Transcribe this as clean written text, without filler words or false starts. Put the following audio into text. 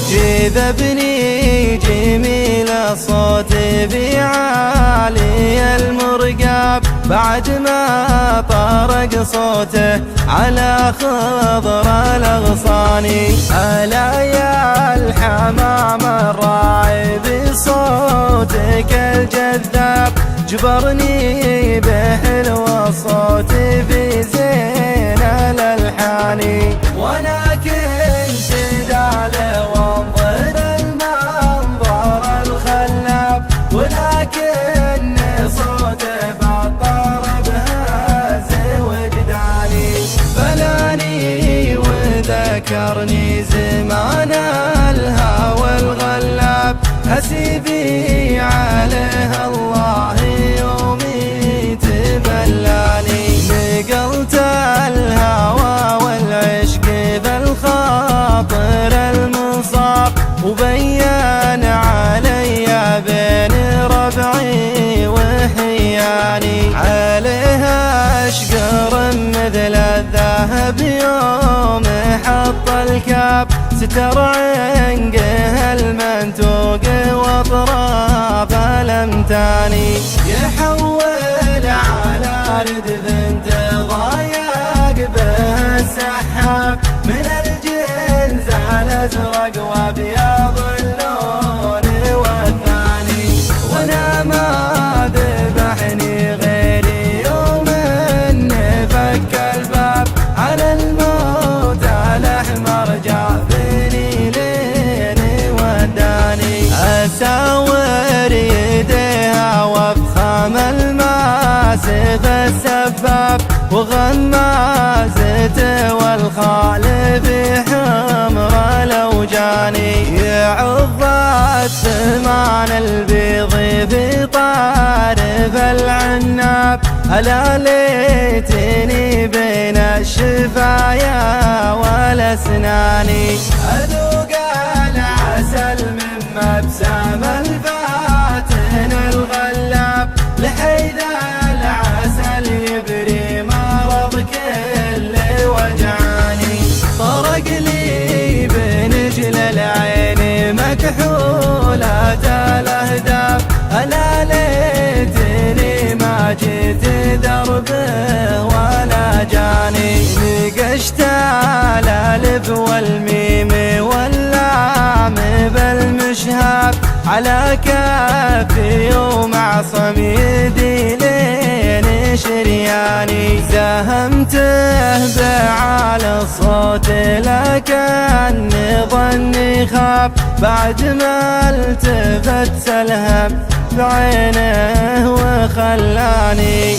جذبني جميل الصوت بعالي المرقاب بعد ما طرق صوته على خضر الأغصان. ألا يا الحمام الراعي بصوتك الجذاب جبرني بحلو الصوت في زين الألحان. وانا كنت داله وانظر المنظر الخلاب ولكن صوته بالطرب هز وجداني. بلاني وذكرني زمان الهوى الغلاب حسيبي عليه الله يومي تبلاني. نقلت الهوى والعشق بالخاطر المنصاب وبين علي بين ربعي وحياني. عليها اشقر مثل الذهب يوم حط الكاب ستر عنقه المنتوق واطراف الامتاني. يحول على ردف تضايق به السحاب من الجنز الازرق وابيض اللون والثاني. وانا ما ذبحني غيري يوم فك الباب على الموت الاحمر جابني لين وداني. اساور يديها وافخام الماسف السباب وغمازته والخالف حمر الاوجاني. يعض الثمان البيض في طارف العناب ألا ليتني بين الشفايا والاسنان. اذوق العسل من مبسام الفاتن الغلاب لحيث العسل يبري مرض كل وجعاني. طرق لي بنجل العين مكحولة الاهداف ألا ليتني ما جيت دربه ولا جاني. نقشت الالف والميم واللام بالمشهاب على كافي ومعصم يدي لين شرياني. زهمته بعالي الصوت لكن ظني خاف بعد ما التفت سلهم بعينه وخلاني.